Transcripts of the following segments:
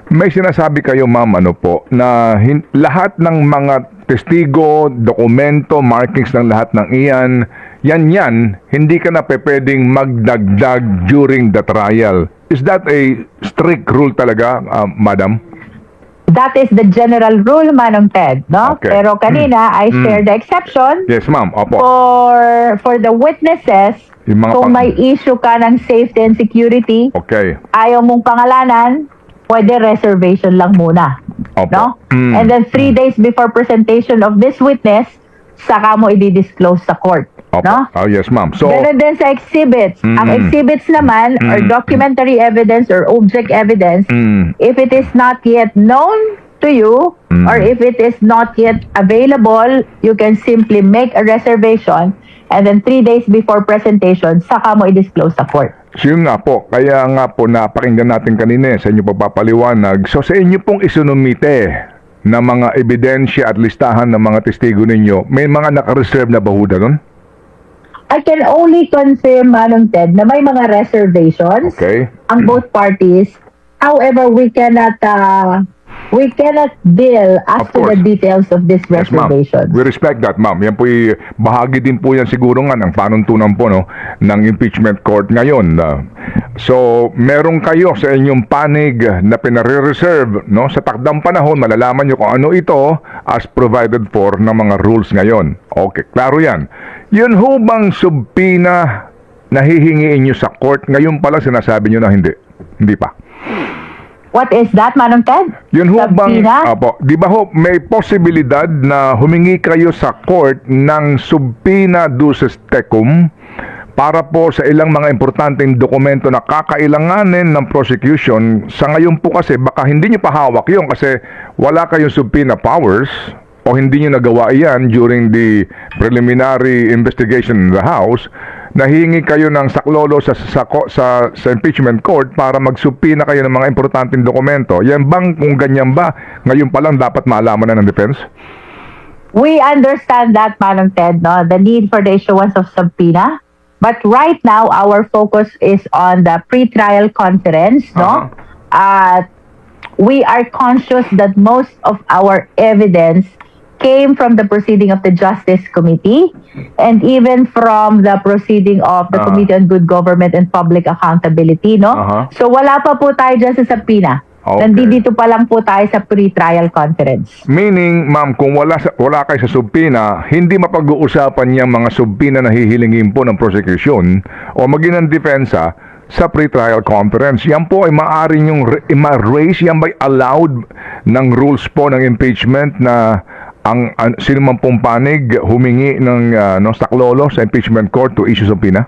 May sinasabi kayo, ma'am, ano po, na lahat ng mga testigo, dokumento, markings ng lahat ng iyan, yan, hindi ka na pwedeng magdagdag during the trial. Is that a strict rule talaga, madam? That is the general rule, Manong Ted, no? Okay. Pero kanina, I share the exception Yes, ma'am. Opo. for the witnesses. Yung mga Kung may issue ka ng safety and security, Okay. ayaw mong pangalanan, pwede reservation lang muna. Opo. No? And then 3 days before presentation of this witness, saka mo i-disclose sa court. Opo. No? Oh, yes, ma'am. So, Ganun din sa exhibits. Ang exhibits naman, or documentary evidence or object evidence, if it is not yet known to you, or if it is not yet available, you can simply make a reservation, and then 3 days before presentation, saka mo i-disclose sa court. so yun nga po, kaya nga po napakinggan natin kanina sa inyo papapaliwanag. So sa inyo pong isunumite na mga ebidensya at listahan ng mga testigo ninyo, may mga naka-reserve na bahuda nun? I can only confirm, Manong Ted, na may mga reservations Okay. ang both parties. However, we cannot deal as Of to the course. details of this Yes, ma'am. reservation. We respect that, ma'am. Yan po bahagi din po yan siguro nga ng panuntunan po no, ng impeachment court ngayon. So, meron kayo sa inyong panig na pinare-reserve no, sa takdang panahon, malalaman nyo kung ano ito as provided for ng mga rules ngayon. Okay, klaro yan. Yun ho bang subpina na hihingiin nyo sa court? Ngayon pala sinasabi nyo na hindi. Hindi pa. What is that, Manong Ted? Yun ho bang, Subpoena? apo, di ba ho, may posibilidad na humingi kayo sa court ng subpoena duces tecum para po sa ilang mga importanteng dokumento na kakailanganin ng prosecution. Sa ngayon po kasi, baka hindi nyo pa hawak yun kasi wala kayong subpoena powers o hindi nyo nagawa yan during the preliminary investigation in the House. Nahingi kayo ng saklolo sa impeachment court para magsubpoena kayo ng mga importanteng dokumento. Yan bang, kung ganyan ba, ngayon pa lang dapat maalaman na ng defense? We understand that, Manong Ted, no? The need for the issuance of subpoena. But right now, our focus is on the pre-trial conference, no? We are conscious that most of our evidence came from the proceeding of the Justice Committee and even from the proceeding of the Committee on Good Government and Public Accountability, no? So wala pa po tayo dyan sa subpoena. Okay. Nandito pa lang po tayo sa pre-trial conference. Meaning, ma'am, kung wala kayo sa subpoena, hindi mapag-uusapan yung mga subpoena na hihilingin po ng prosecution o maging ng depensa sa pre-trial conference. Yan po ay maaari yung ma-raise, yan ba'y allowed ng rules po ng impeachment na ang sino man pong panig humingi ng saklolo sa impeachment court to issue subpoena?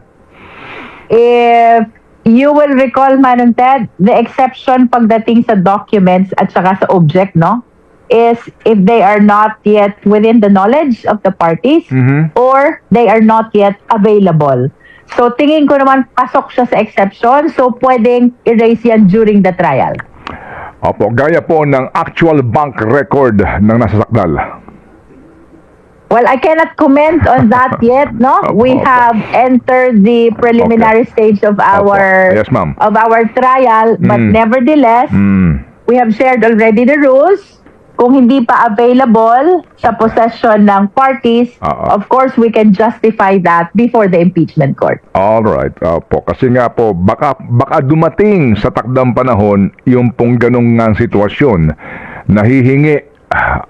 If you will recall, Manong Ted, the exception pagdating sa documents at saka sa object, no, is if they are not yet within the knowledge of the parties or they are not yet available. So tingin ko naman pasok siya sa exception, so pwedeng erase yan during the trial. Opo, gaya po ng actual bank record ng nasa sakdal. Well, I cannot comment on that yet, no? We have entered the preliminary stage of our Yes, ma'am. of our trial, but nevertheless, we have shared already the rules. Kung hindi pa available sa possession ng parties, of course, we can justify that before the impeachment court. All right. Po, kasi nga po baka dumating sa takdang panahon yung pong ganung nga sitwasyon na hihingi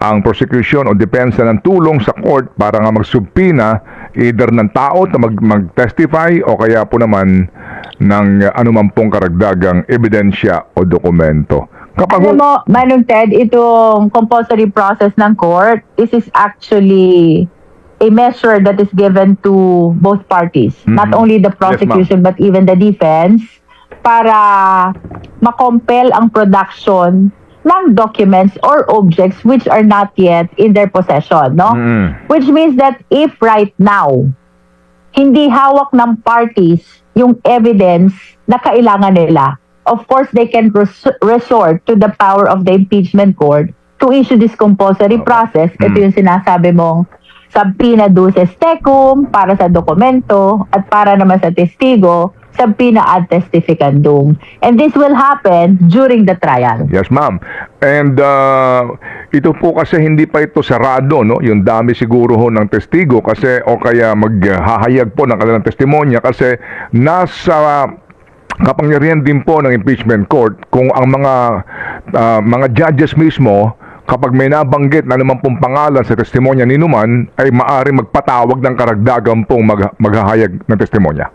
ang prosecution o depensa ng tulong sa court para nga magsubpoena either ng tao na mag-testify o kaya po naman ng anuman pong karagdagang ebidensya o dokumento. Alam mo, Manong Ted, itong compulsory process ng court, this is actually a measure that is given to both parties. Not only the prosecution but even the defense para makompel ang production ng documents or objects which are not yet in their possession, no? Which means that if right now, hindi hawak ng parties yung evidence na kailangan nila, of course, they can resort to the power of the impeachment court to issue this compulsory process. Ito yung sinasabi mong subpoena duces tecum para sa dokumento at para naman sa testigo, subpoena ad testificandum. And this will happen during the trial. Yes, ma'am. And ito po kasi hindi pa ito sarado, no? Yung dami siguro ho ng testigo kasi o kaya maghahayag po ng kanilang testimonya kasi nasa kapangyarihan din po ng impeachment court kung ang mga judges mismo kapag may nabanggit na naman pong pangalan sa testimonya ni Numan ay maaari magpatawag ng karagdagan pong maghahayag ng testimonya.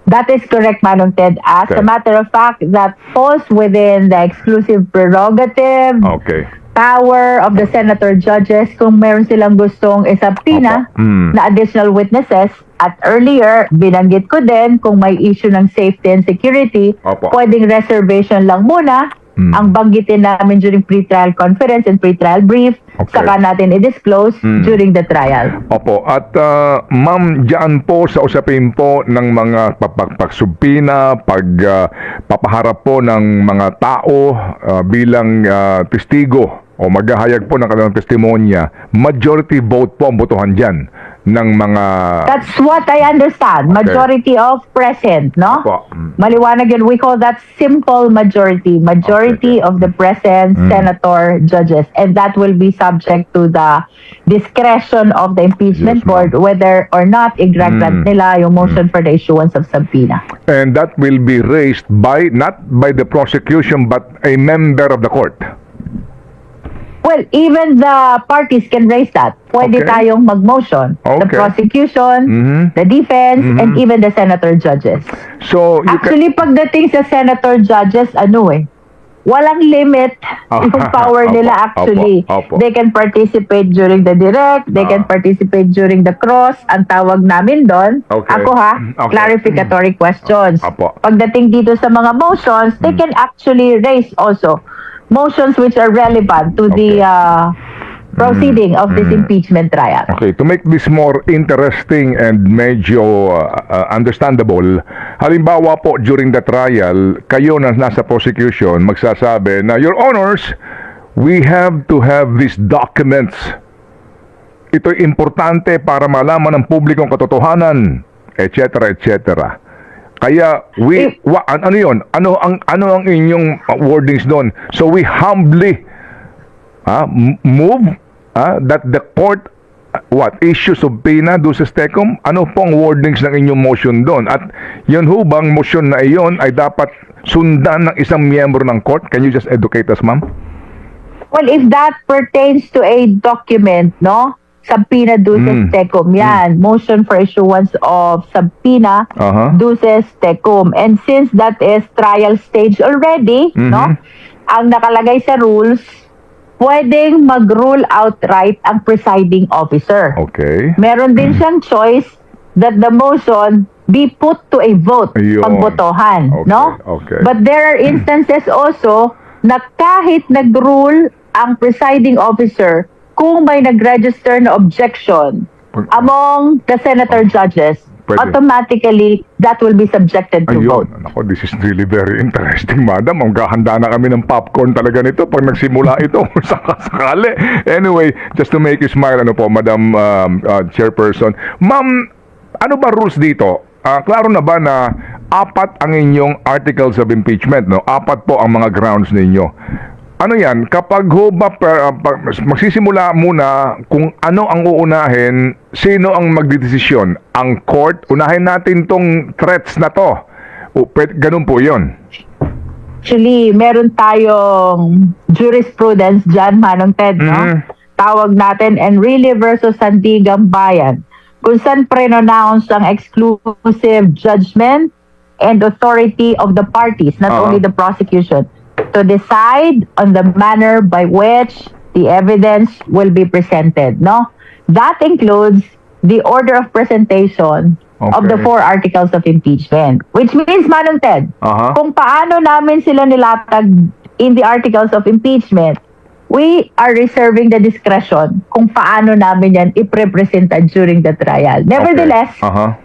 That is correct, Manong Ted. As Okay. a matter of fact, that falls within the exclusive prerogative, Okay. power of the senator judges kung meron silang gustong isubpoena Opo. na additional witnesses. At earlier, binanggit ko din kung may issue ng safety and security, Opo. pwedeng reservation lang muna. Ang banggitin namin during pre-trial conference and pre-trial brief, Okay. saka natin i-disclose during the trial. Opo. At ma'am, diyan po sa usapin po ng mga pagsubpina, papaharap po ng mga tao bilang testigo o maghahayag po ng kanilang testimonya, majority vote po ang botohan dyan ng mga... That's what I understand. Majority of present, no? Opo. Maliwanag yun. We call that simple majority. Majority Okay. of the present senator judges. And that will be subject to the discretion of the impeachment Yes, ma'am. court whether or not i-grant nila yung motion for the issuance of subpoena. And that will be raised by, not by the prosecution, but a member of the court. Well, even the parties can raise that. Pwede Okay. tayong mag-motion. The Okay. prosecution, the defense, and even the senator judges. So, you can... Actually, pagdating sa senator judges, walang limit yung power nila actually. Opo. They can participate during the direct, they can participate during the cross. Ang tawag namin doon, Okay. ako Okay. clarificatory questions. Opo. Pagdating dito sa mga motions, they can actually raise also motions which are relevant to the proceeding of this impeachment trial. Okay, to make this more interesting and medyo understandable, halimbawa po during the trial, kayo na nasa prosecution magsasabi na, Your Honors, we have to have these documents. Ito'y importante para malaman ng publikong katotohanan, etc., etc. Kaya ano 'yon? Ano ang inyong wordings doon? So we humbly move that the court issue subpoena duces tecum. Ano pong wordings ng inyong motion doon? At yun ho bang motion na iyon ay dapat sundan ng isang miyembro ng court? Can you just educate us, ma'am? Well, if that pertains to a document, no? Subpoena duces tecum. Yan. Motion for issuance of subpoena duces tecum. And since that is trial stage already, no? Ang nakalagay sa rules, pwedeng mag-rule outright ang presiding officer. Okay. Meron din siyang choice that the motion be put to a vote Ayun. pagbotohan, Okay, no? okay. But there are instances also na kahit nag-rule ang presiding officer, kung may nag-register na objection among the senator judges, Pwede. automatically that will be subjected to vote. Ayun. Ako, this is really very interesting, madam. Ang gahanda na kami ng popcorn talaga nito pag nagsimula ito. Sakali. Anyway, just to make you smile, madam chairperson. Ma'am, ano ba rules dito? Klaro na ba na 4 ang inyong articles of impeachment, no? 4 po ang mga grounds ninyo. Ano yan? Kapag ho ba magsisimula muna kung ano ang uunahin, sino ang magdidesisyon? Ang court? Unahin natin tong threats na to. Ganun po yun. Actually, meron tayong jurisprudence dyan, Manong Ted, no? Tawag natin Enrile versus Sandigang Bayan, kung saan pre-announce ang exclusive judgment and authority of the parties, not only the prosecution, to decide on the manner by which the evidence will be presented, no? That includes the order of presentation of the 4 articles of impeachment, which means, Manong Ted, kung paano namin sila nilatag in the articles of impeachment, we are reserving the discretion kung paano namin yan i-presenta during the trial. Nevertheless,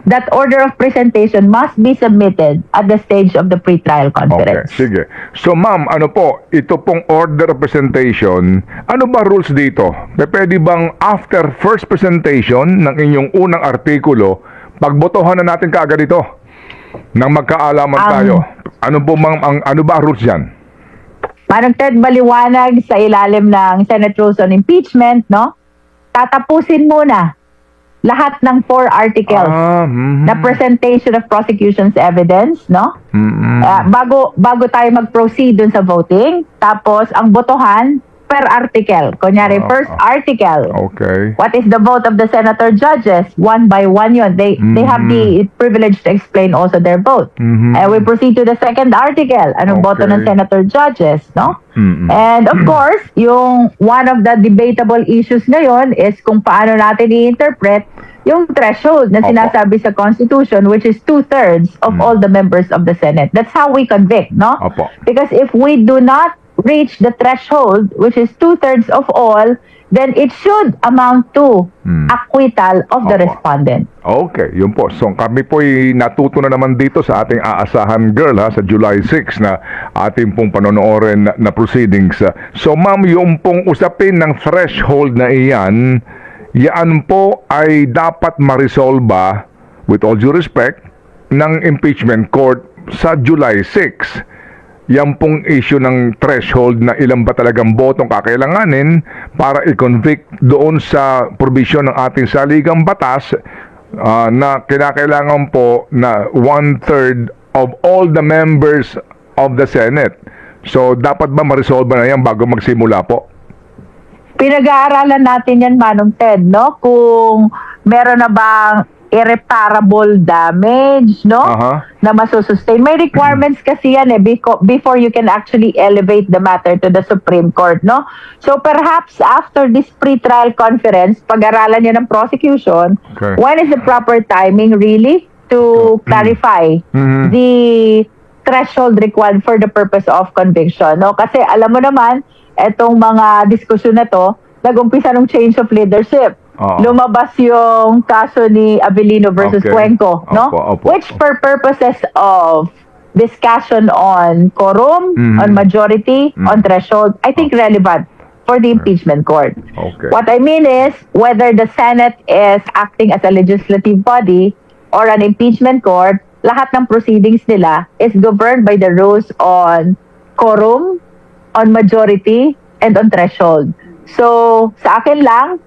that order of presentation must be submitted at the stage of the pre-trial conference. Okay, sige. So ma'am, ito pong order of presentation, ano ba rules dito? Pwede bang after first presentation ng inyong unang artikulo, pagbotohan na natin kaagad ito? Nang magkaalaman tayo, ano ano ba ang rules yan? Manong Ted, maliwanag sa ilalim ng Senate Rules on Impeachment, no? Tatapusin muna lahat ng 4 articles na presentation of prosecution's evidence, no? Bago tayo mag-proceed dun sa voting, tapos ang botohan per article. Kunyari, first article. Okay. What is the vote of the senator judges? One by one yun. They have the privilege to explain also their vote. And we proceed to the second article. Anong boto ng senator judges, no? And of course, yung one of the debatable issues ngayon is kung paano natin i-interpret yung threshold na sinasabi sa Constitution, which is 2/3 of all the members of the Senate. That's how we convict, no? Opo. Because if we do not reach the threshold, which is 2/3 of all, then it should amount to acquittal of the respondent. Okay, yun po. So kami po'y natuto na naman dito sa ating aasahan girl sa July 6 na ating pong panonoorin na proceedings. So ma'am, yung pong usapin ng threshold na iyan, yan po ay dapat marisolba, with all due respect, ng impeachment court sa July 6. Yan pong issue ng threshold na ilan ba talagang botong kakailanganin para i-convict doon sa provision ng ating saligang batas na kinakailangan po na 1/3 of all the members of the Senate. So, dapat ba ma-resolve na yan bago magsimula po? Pinag-aaralan natin yan, Manong Ted, no? Kung meron na bang irreparable damage, no? Na masusustain. May requirements kasi yan before you can actually elevate the matter to the Supreme Court, no? So perhaps after this pre-trial conference, pag-aralan niya ng prosecution, when is the proper timing really to clarify the threshold required for the purpose of conviction, no? Kasi alam mo naman, etong mga diskusyon na to, nag-umpisa ng change of leadership. Lumabas yung kaso ni Avellino versus Cuenco, no? Which for purposes of discussion on quorum, on majority, on threshold, I think relevant for the impeachment court. What I mean is, whether the Senate is acting as a legislative body or an impeachment court, lahat ng proceedings nila is governed by the rules on quorum, on majority, and on threshold. So, sa akin lang,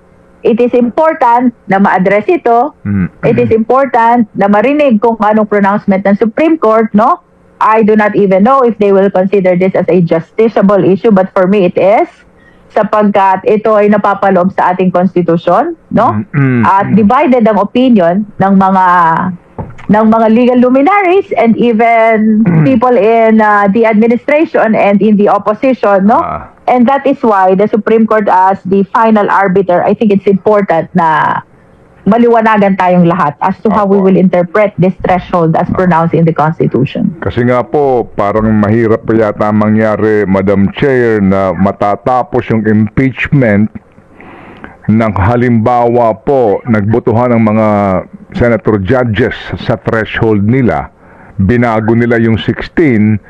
it is important na ma-address ito. It is important na marinig kung anong pronouncement ng Supreme Court, no? I do not even know if they will consider this as a justiciable issue, but for me it is, sapagkat ito ay napapaloob sa ating konstitusyon, no? At divided ang opinion ng mga legal luminaries and even people in the administration and in the opposition, no? And that is why the Supreme Court as the final arbiter, I think it's important na maliwanagan tayong lahat as to how we will interpret this threshold as pronounced in the Constitution. Kasi nga po, parang mahirap pa yata mangyari, Madam Chair, na matatapos yung impeachment ng halimbawa po, nagbotohan ng mga senator judges sa threshold nila, binago nila yung 16,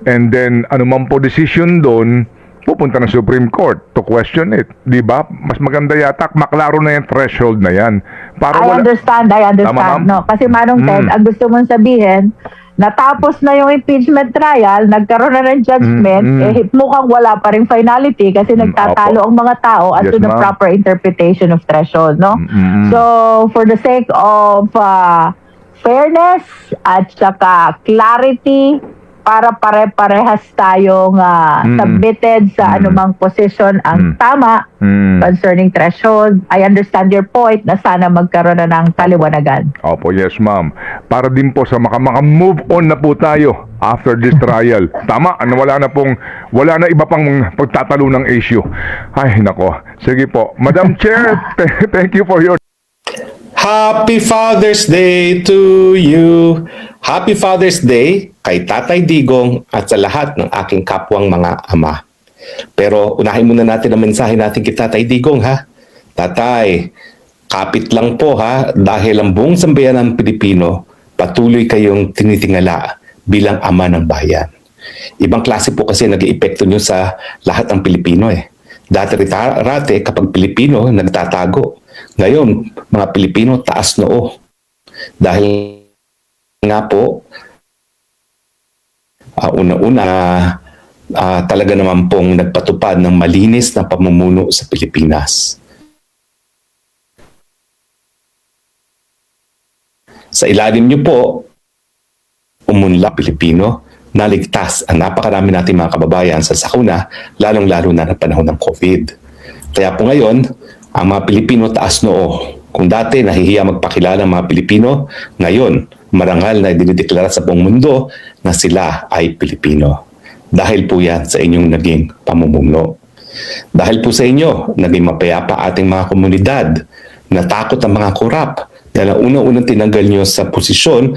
and then anuman po decision doon, pupunta ng Supreme Court to question it. Di ba? Mas maganda yata, maklaro na yung threshold na yan. Para I understand. Tama, no? Kasi Manong Ted, ang gusto mong sabihin, natapos na yung impeachment trial, nagkaroon na ng judgment, mukhang wala pa rin finality kasi nagtatalo ang mga tao as to the proper interpretation of threshold, no? So, for the sake of fairness at saka clarity, para pare-parehas tayong submitted sa anumang position ang tama concerning threshold. I understand your point na sana magkaroon na ng kaliwanagan. Opo, yes ma'am. Para din po sa maka-move on na po tayo after this trial. Tama, wala na iba pang pagtatalo ng issue. Ay, nako. Sige po. Madam Chair, thank you for your... Happy Father's Day to you. Happy Father's Day kay Tatay Digong at sa lahat ng aking kapwang mga ama. Pero unahin muna natin ang mensahe natin kay Tatay Digong, ha? Tatay, kapit lang po, ha, dahil ang buong sambayan ng Pilipino patuloy kayong tinitingala bilang ama ng bayan. Ibang klase po kasi nag-iepekto nyo sa lahat ng Pilipino, eh. Dati kapag Pilipino nagtatago. Ngayon, mga Pilipino taas noo. Dahil nga po, una-una, talaga naman pong nagpatupad ng malinis na pamumuno sa Pilipinas. Sa ilalim niyo po, umunlad Pilipino, naligtas ang napakarami nating mga kababayan sa sakuna, lalong-lalo na ng panahon ng COVID. Kaya po ngayon, ang mga Pilipino taas noo. Kung dati nahihiya magpakilala ang mga Pilipino, ngayon marangal na dinideklara sa buong mundo na sila ay Pilipino. Dahil po yan sa inyong naging pamumuno. Dahil po sa inyo, naging mapayapa ating mga komunidad, natakot ang mga korap, dahil ang unang-unang tinanggal nyo sa posisyon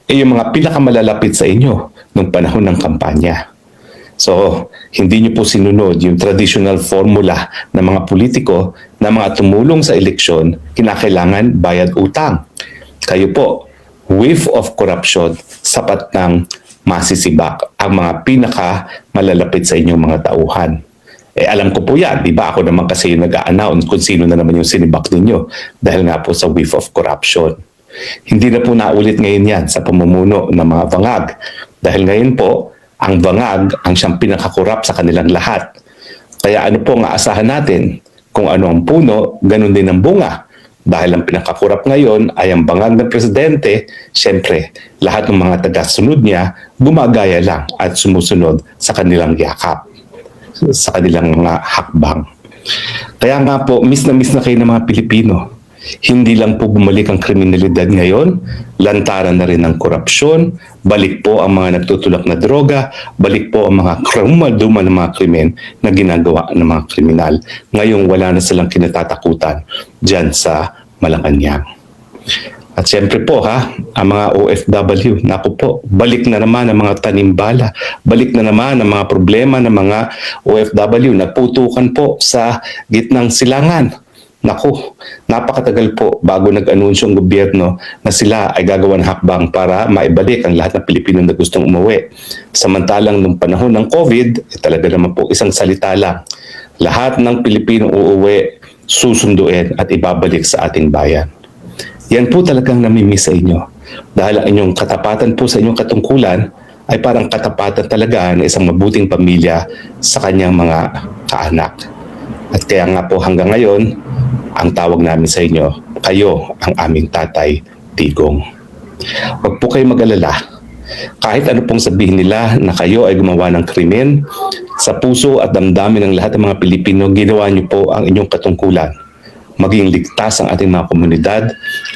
ay yung mga pinakamalalapit sa inyo nung panahon ng kampanya. So, hindi nyo po sinunod yung traditional formula ng mga politiko na mga tumulong sa eleksyon, kinakailangan bayad utang. Kayo po, whiff of corruption, sapat ng masisibak ang mga pinaka-malalapit sa inyong mga tauhan. Alam ko po yan, di ba? Ako naman kasi yung nag-a-announce kung sino na naman yung sinibak ninyo dahil nga po sa whiff of corruption. Hindi na po naulit ngayon yan sa pamumuno ng mga bangag. Dahil ngayon po, ang bangag ang siyang pinakakurap sa kanilang lahat. Kaya ano po ang aasahan natin? Kung ano ang puno, ganun din ang bunga. Dahil ang pinakakurap ngayon ay ang bangag ng presidente, syempre, lahat ng mga tagasunod niya gumagaya lang at sumusunod sa kanilang yakap, sa kanilang mga hakbang. Kaya nga po, miss na kayo ng mga Pilipino. Hindi lang po bumalik ang kriminalidad ngayon, lantaran na rin ang korupsyon, balik po ang mga nagtutulak na droga, balik po ang mga krumaduma ng mga krimen na ginagawa ng mga kriminal. Ngayong wala na silang kinatatakutan dyan sa Malacanang. At siyempre po ang mga OFW, naku po, balik na naman ang mga tanimbala, balik na naman ang mga problema ng mga OFW, nagputukan po sa gitnang silangan. Naku, napakatagal po bago nag-anunsyo ang gobyerno na sila ay gagawa ng hakbang para maibalik ang lahat ng Pilipino na gustong umuwi. Samantalang nung panahon ng COVID, talaga naman po isang salita lang. Lahat ng Pilipino uuwi, susunduin at ibabalik sa ating bayan. Yan po talagang namimiss sa inyo. Dahil ang inyong katapatan po sa inyong katungkulan ay parang katapatan talaga ng isang mabuting pamilya sa kanyang mga kaanak. At kaya nga po hanggang ngayon, ang tawag namin sa inyo, kayo ang aming Tatay Digong. Huwag po kayo mag-alala. Kahit ano pong sabihin nila na kayo ay gumawa ng krimen, sa puso at damdamin ng lahat ng mga Pilipino, ginawa niyo po ang inyong katungkulan. Maging ligtas ang ating mga komunidad,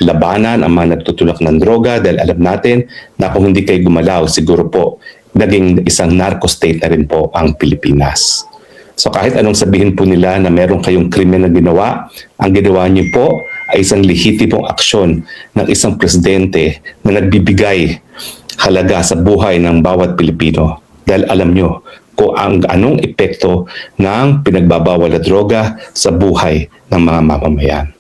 labanan ang mga nagtutulak ng droga dahil alam natin na kung hindi kayo gumalaw, siguro po naging isang narco state na rin po ang Pilipinas. So kahit anong sabihin po nila na meron kayong krimen na ginawa, ang ginawa niyo po ay isang lehitimong aksyon ng isang presidente na nagbibigay halaga sa buhay ng bawat Pilipino. Dahil alam niyo kung anong epekto ng pinagbabawal na droga sa buhay ng mga mamamayan.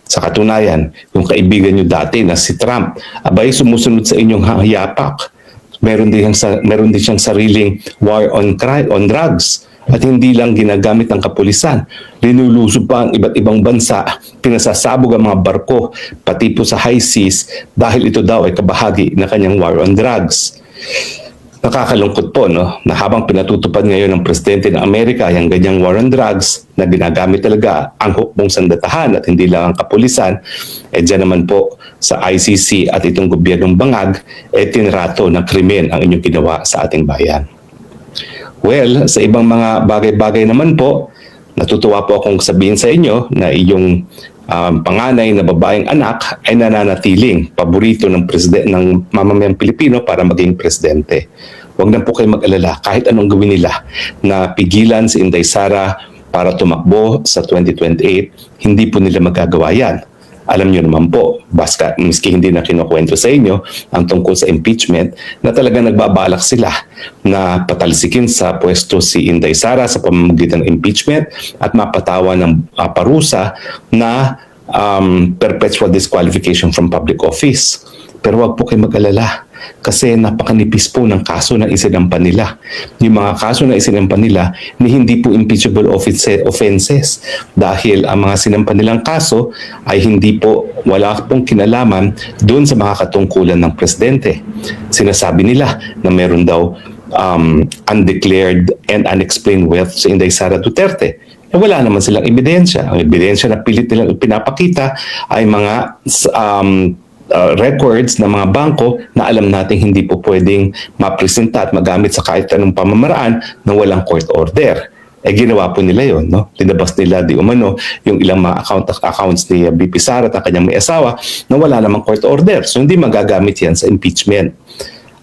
Sa katunayan, yung kaibigan niyo dati na si Trump, abay sumusunod sa inyong hayapak. Meron din siyang sariling war on drugs. At hindi lang ginagamit ng kapulisan, linulusob pa ang iba't ibang bansa, pinasasabog ang mga barko, pati po sa high seas dahil ito daw ay kabahagi ng kanyang war on drugs. Nakakalungkot po na habang pinatutupad ngayon ng Presidente ng Amerika ang ganyang war on drugs na ginagamit talaga ang hukbong sandatahan at hindi lang ang kapulisan, dyan naman po sa ICC at itong gobyernong bangag, tinrato ng krimen ang inyong ginawa sa ating bayan. Well, sa ibang mga bagay-bagay naman po, natutuwa po akong sabihin sa inyo na iyong panganay na babaeng anak ay nananatiling paborito ng mamamayang Pilipino para maging presidente. Huwag na po kayo mag-alala kahit anong gawin nila na pigilan si Inday Sara para tumakbo sa 2028, hindi po nila magagawa yan. Alam niyo naman po, miski hindi na kinukwento sa inyo ang tungkol sa impeachment, na talagang nagbabalak sila na patalsikin sa pwesto si Inday Sara sa pamamagitan ng impeachment at mapatawa ng parusa na perpetual disqualification from public office. Pero wag po kayo mag-alala. kasi napakanipis po ng kaso na isinampa nila. Yung mga kaso na isinampa nila ni hindi po impeachable offenses dahil ang mga sinampa nilang kaso ay hindi po, wala pong kinalaman doon sa mga katungkulan ng presidente. Sinasabi nila na meron daw undeclared and unexplained wealth sa Inday Sara Duterte. Wala naman silang ebidensya. Ang ebidensya na pilit nilang pinapakita ay mga records ng mga bangko na alam nating hindi po pwedeng mapresenta at magamit sa kahit anong pamamaraan na walang court order. Ginawa po nila yon, no? Linabas nila di umano yung ilang mga accounts ni BP Sara at ang kanyang may asawa na wala namang court order. So hindi magagamit yan sa impeachment.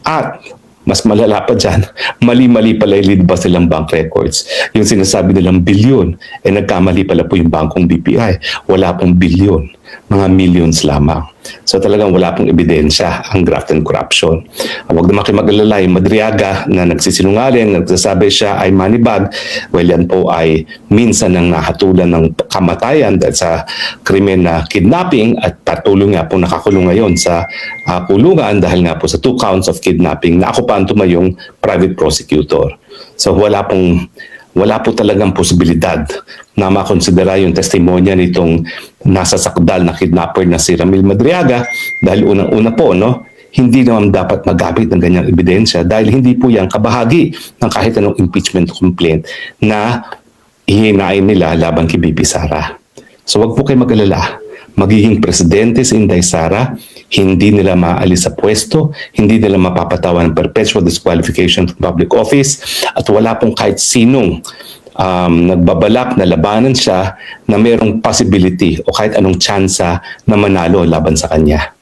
At mas malala pa dyan, mali-mali pala yung linabas nilang bank records. Yung sinasabi nilang bilyon, nagkamali pala po yung bangkong BPI. Wala pong bilyon, mga millions lamang. So talagang wala pong ebidensya ang graft and corruption. Huwag naman kayo mag-alala, yung Madriaga na nagsisinungaling, nagsasabi siya ay money-bag, well yan po ay minsan nang nahatulan ng kamatayan dahil sa krimen na kidnapping at patuloy nga po nakakulong ngayon sa kulungan dahil nga po sa 2 counts of kidnapping na ako pa ang tumayong private prosecutor. So wala po talagang posibilidad na makonsidera yung testimonya nitong nasa sakdal na kidnapper na si Ramil Madriaga dahil unang-una po, no, hindi naman dapat magamit ng ganyang ebidensya dahil hindi po yan kabahagi ng kahit anong impeachment complaint na ihinain nila laban kay BP Sara. So wag po kayo mag-alala. Magiging presidente si Inday Sara, hindi nila maalis sa pwesto, hindi nila mapapatawan ng perpetual disqualification from public office at wala pong kahit sinong nagbabalak na labanan siya na mayroong possibility o kahit anong tsansa na manalo laban sa kanya.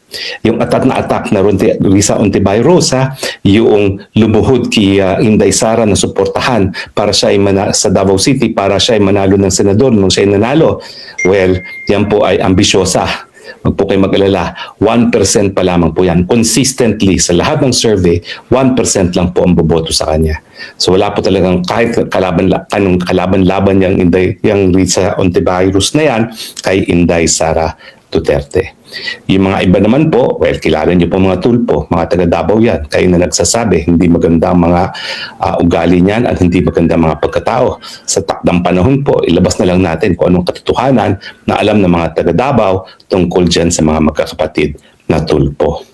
Yung attack na Risa Ontiveros, yung lumuhod kay Inday Sara na suportahan para siya ay sa Davao City para siya ay manalo ng senador nung siya ay nanalo. Well, yan po ay ambisyosa. Huwag po kayo mag-alala, 1% pa lamang po yan. Consistently, sa lahat ng survey, 1% lang po ang boboto sa kanya. So wala po talagang kahit kalaban-laban yung Risa Ontiveros na yan kay Inday Sara Duterte. Yung mga iba naman po, well, kilala niyo po mga tulpo, mga taga Davao yan, kayo na nagsasabi, hindi maganda mga ugali niyan at hindi maganda mga pagkatao. Sa takdang panahon po, ilabas na lang natin kung anong katotohanan na alam ng mga taga Davao tungkol dyan sa mga magkakapatid na tulpo.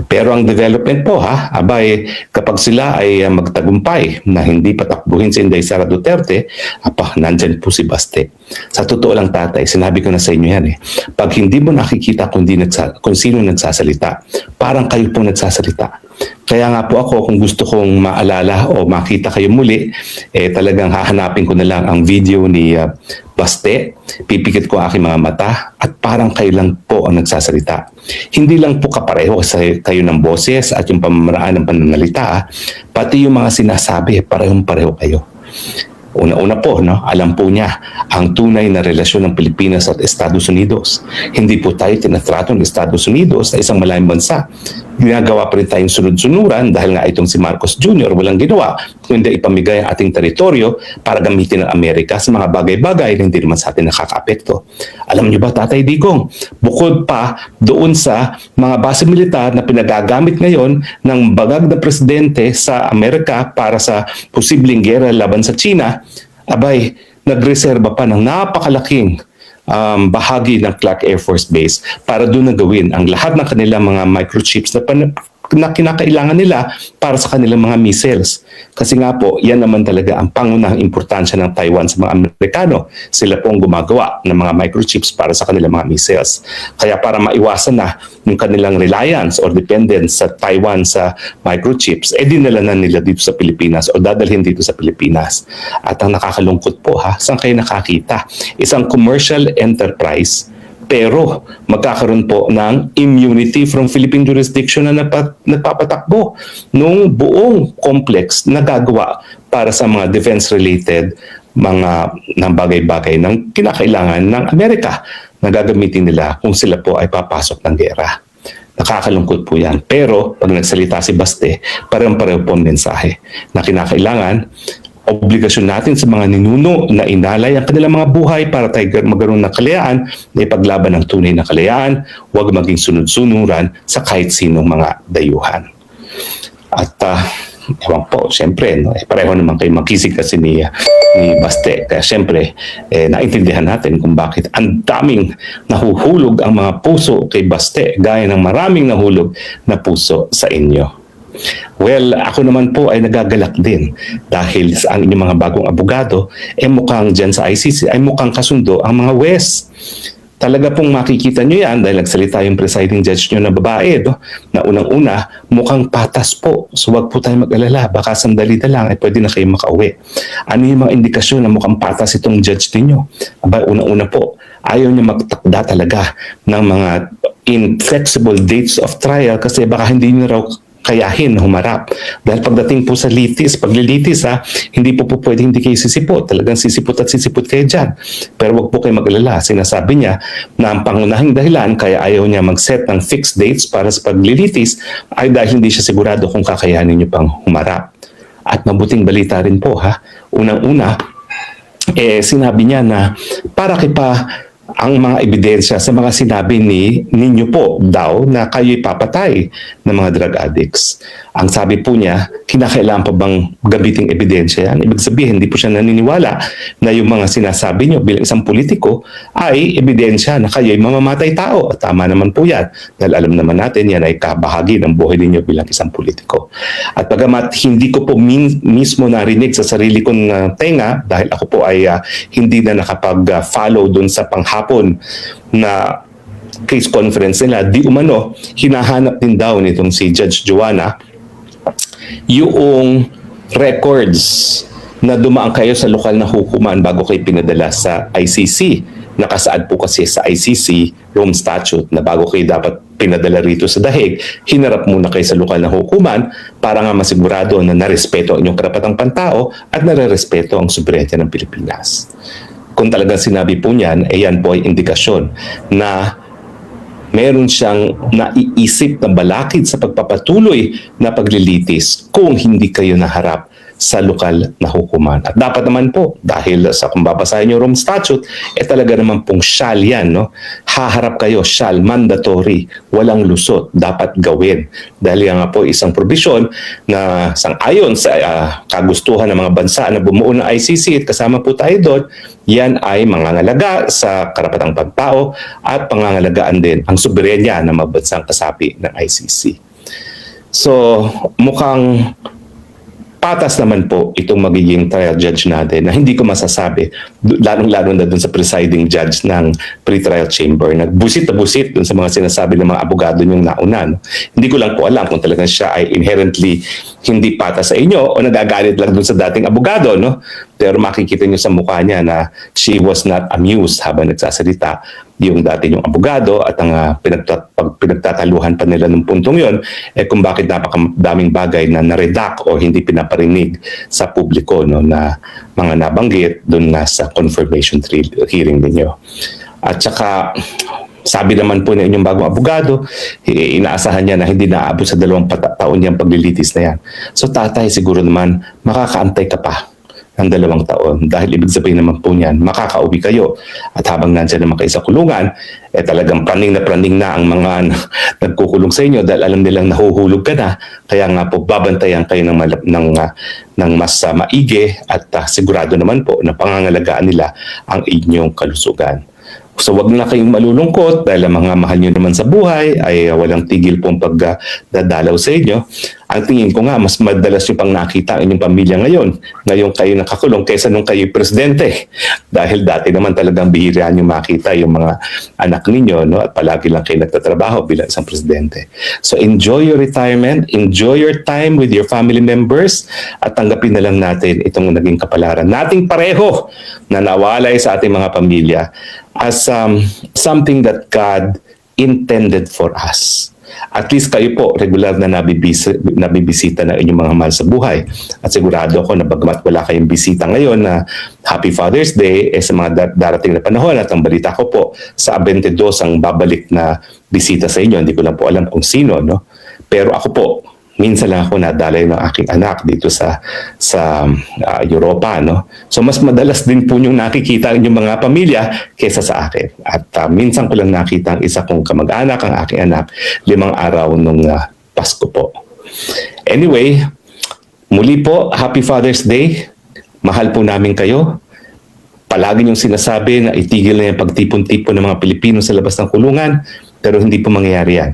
Pero ang development po abay kapag sila ay magtagumpay na hindi patakbuhin si Inday Sara Duterte, nandyan po si Baste. Sa totoo lang tatay, sinabi ko na sa inyo yan pag hindi mo nakikita kung sino nagsasalita, parang kayo po nagsasalita. Kaya nga po ako kung gusto kong maalala o makita kayo muli, talagang hahanapin ko na lang ang video ni Baste, pipikit ko ang aking mga mata at parang kayo lang po ang nagsasalita. Hindi lang po kapareho kayo ng boses at yung pamamaraan ng pananalita, pati yung mga sinasabi, parehong-pareho kayo. Una-una po, alam po niya ang tunay na relasyon ng Pilipinas at Estados Unidos. Hindi po tayo tinatrato ng Estados Unidos na isang malayang bansa. Ginagawa pa rin tayong sunod-sunuran dahil nga itong si Marcos Jr. walang ginawa kundi ipamigay ang ating teritoryo para gamitin ng Amerika sa mga bagay-bagay na hindi naman sa atin nakakaapekto. Alam niyo ba, Tatay Digong, bukod pa doon sa mga base militar na pinagagamit ngayon ng bagag na presidente sa Amerika para sa posibleng gera laban sa China, abay, nagreserba pa ng napakalaking bahagi ng Clark Air Force Base para doon na gawin ang lahat ng kanilang mga microchips na kinakailangan nila para sa kanilang mga missiles. Kasi nga po, yan naman talaga ang pangunahing importansya ng Taiwan sa mga Amerikano. Sila po ang gumagawa ng mga microchips para sa kanilang mga missiles. Kaya para maiwasan na yung kanilang reliance or dependence sa Taiwan sa microchips, dinala na nila dito sa Pilipinas o dadalhin dito sa Pilipinas. At ang nakakalungkot po saan kayo nakakita? Isang commercial enterprise pero magkakaroon po ng immunity from Philippine jurisdiction na nagpapatakbo nung buong complex na gagawa para sa mga defense-related mga bagay-bagay ng kinakailangan ng Amerika na gagamitin nila kung sila po ay papasok ng gera. Nakakalungkot po yan. Pero pag nagsalita si Baste, parang-pareho po ang mensahe na kinakailangan obligasyon natin sa mga ninuno na inalay ang kanilang mga buhay para tayo magkaroon ng kalayaan na ipaglaban ng tunay na kalayaan, huwag maging sunod-sunuran sa kahit sinong mga dayuhan. At ewan po, siyempre, no, pareho naman kayo magkisig kasi ni Baste. Kaya siyempre, naintindihan natin kung bakit ang daming nahuhulog ang mga puso kay Baste, gaya ng maraming nahulog na puso sa inyo. Well, ako naman po ay nagagalak din dahil sa ang inyong mga bagong abogado, mukhang dyan sa ICC ay mukhang kasundo ang mga West. Talaga pong makikita nyo yan dahil nagsalita yung presiding judge nyo na babae, no? Na unang-una, mukhang patas po. So wag po tayo mag-alala. Baka sandali na lang, pwede na kayo makauwi. Ano yung mga indikasyon na mukhang patas itong judge ninyo? Aba, unang-una po, ayaw niya magtakda talaga ng mga inflexible dates of trial kasi baka hindi niyo raw kayahin na humarap. Dahil pagdating po sa paglilitis hindi po pwede hindi kayo sisipot. Talagang sisipot at sisipot kayo dyan. Pero wag po kayo mag-alala. Sinasabi niya na ang pangunahing dahilan kaya ayaw niya mag-set ng fixed dates para sa paglilitis ay dahil hindi siya sigurado kung kakayanin niyo pang humarap. At mabuting balita rin po Unang-una, sinabi niya na para pa ang mga ebidensya sa mga sinabi ninyo po daw na kayo'y papatay ng mga drug addicts. Ang sabi po niya, kinakailangan pa bang gamiting ebidensya yan? Ibig sabihin, hindi po siya naniniwala na yung mga sinasabi niyo bilang isang politiko ay ebidensya na kayo'y mamamatay tao. At tama naman po yan. Dahil alam naman natin yan ay kabahagi ng buhay ninyo bilang isang politiko. At bagamat hindi ko po mismo narinig sa sarili kong tenga dahil ako po ay hindi na nakapag-follow dun sa panghapon na case conference nila, di umano, hinahanap din daw nitong si Judge Joanna yung records na dumaan kayo sa lokal na hukuman bago kayo pinadala sa ICC. Nakasaad po kasi sa ICC Rome Statute na bago kayo dapat pinadala rito sa dahig, hinarap muna kayo sa lokal na hukuman para nga masigurado na narespeto ang inyong karapatang pantao at narerespeto ang soberanya ng Pilipinas. Kung talagang sinabi po niyan, yan po ay indikasyon na meron siyang naiisip na balakid sa pagpapatuloy na paglilitis kung hindi kayo naharap sa lokal na hukuman. At dapat naman po, dahil sa kung babasahin yung Rome Statute, talaga naman pong shall yan, no? Haharap kayo, shall, mandatory, walang lusot, dapat gawin. Dahil yan nga po isang probisyon na sang-ayon sa kagustuhan ng mga bansa na bumuo ng ICC at kasama po tayo doon, yan ay mangangalaga sa karapatang pagtao at pangangalagaan din ang soberenya ng mga bansang kasapi ng ICC. So, mukhang patas naman po itong magiging trial judge natin na hindi ko masasabi, lalong-lalo na dun sa presiding judge ng pre-trial chamber. Nagbusit na busit dun sa mga sinasabi ng mga abogado niyong nauna. No? Hindi ko lang po alam kung talagang siya ay inherently hindi patas sa inyo o nagagalit lang dun sa dating abogado. No? Pero makikita niyo sa mukha niya na she was not amused habang nagsasalita yung dati yung abogado at ang pinagtataluhan pa nila ng puntong yon kung bakit napakadaming bagay na naredact o hindi pinaparinig sa publiko no, na mga nabanggit doon nga sa confirmation hearing ninyo. At saka sabi naman po ng inyong bagong abogado, inaasahan niya na hindi naaabot sa 2 taon niyang paglilitis na yan. So tatay, siguro naman makakaantay ka pa ng 2 taon dahil ibig sabihin naman po niyan, makakauwi kayo at habang nandyan naman kayo sa kulungan, talagang praning na ang mga nagkukulong sa inyo dahil alam nilang nahuhulog ka na, kaya nga po babantayan kayo ng mas maigi at sigurado naman po na pangangalagaan nila ang inyong kalusugan. So wag na kayong malulungkot dahil ang mga mahal nyo naman sa buhay ay walang tigil pong pagdadalaw sa inyo. Ang tingin ko nga, mas madalas yung pang nakita ang inyong pamilya ngayon kayo nakakulong kaysa nung kayo presidente. Dahil dati naman talagang bihiraan yung makita yung mga anak ninyo, no? At palagi lang kayo nagtatrabaho bilang isang presidente. So enjoy your retirement, enjoy your time with your family members at tanggapin na lang natin itong naging kapalaran nating pareho na nawalay sa ating mga pamilya as something that God intended for us. At least kayo po, regular na nabibisita ng inyong mga mahal sa buhay. At sigurado ako na bagamat wala kayong bisita ngayon na Happy Father's Day, sa mga darating na panahon at ang balita ko po, sa 22 ang babalik na bisita sa inyo. Hindi ko lang po alam kung sino, no? Pero ako po, minsan lang ako nadalay ng aking anak dito sa Europa, no? So mas madalas din po yung nakikita ang inyong mga pamilya kaysa sa akin. At minsan ko lang nakita ang isa kong kamag-anak, ang aking anak, 5 araw nung Pasko po. Anyway, muli po, Happy Father's Day. Mahal po namin kayo. Palagi niyong sinasabi na itigil na yung pagtipon-tipon ng mga Pilipino sa labas ng kulungan, pero hindi po mangyayari yan.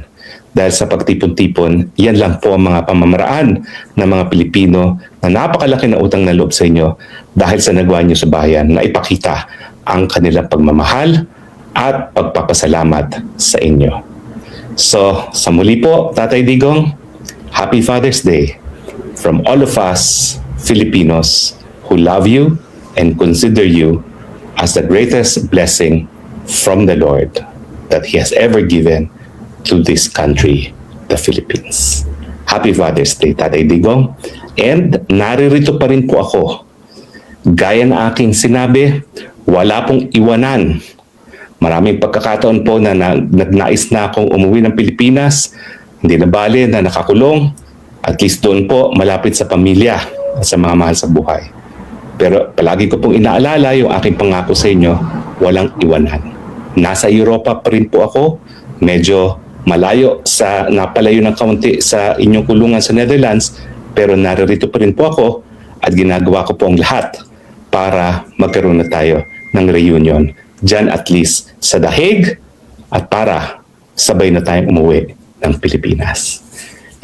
Dahil sa pagtipon-tipon, yan lang po ang mga pamamaraan ng mga Pilipino na napakalaki na utang na loob sa inyo dahil sa nagawa niyo sa bayan na ipakita ang kanilang pagmamahal at pagpapasalamat sa inyo. So, sa muli po, Tatay Digong, Happy Father's Day from all of us Filipinos who love you and consider you as the greatest blessing from the Lord that He has ever given to this country, the Philippines. Happy Father's Day, Tatay Digong. And naririto pa rin po ako. Gaya na aking sinabi, wala pong iwanan. Maraming pagkakataon po na nagnais na akong umuwi ng Pilipinas. Hindi na bale na nakakulong. At least doon po malapit sa pamilya at sa mga mahal sa buhay. Pero palagi ko pong inaalala yung aking pangako sa inyo, walang iwanan. Nasa Europa pa rin po ako, medyo malayo napalayo ng kaunti sa inyong kulungan sa Netherlands, pero naririto pa rin po ako at ginagawa ko po ang lahat para magkaroon na tayo ng reunion dyan at least sa The Hague at para sabay na tayong umuwi ng Pilipinas.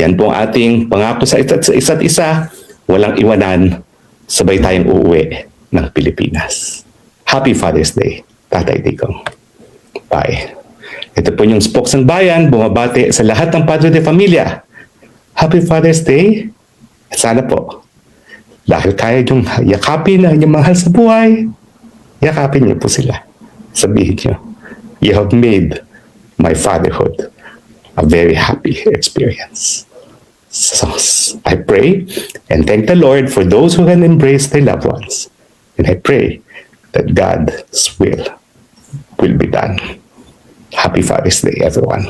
Yan po ang ating pangako sa isa't isa, walang iwanan, sabay tayong uuwi ng Pilipinas. Happy Father's Day, Tatay Digong. Bye. Ito po yung Spokes ng Bayan, bumabati sa lahat ng Padre de Familia. Happy Father's Day. At sana po, dahil kaya yung yakapin ang inyong mahal sa buhay, yakapin niyo po sila. Sabihin niyo, you have made my fatherhood a very happy experience. So, I pray and thank the Lord for those who can embrace their loved ones. And I pray that God's will be done. Happy Father's Day, everyone.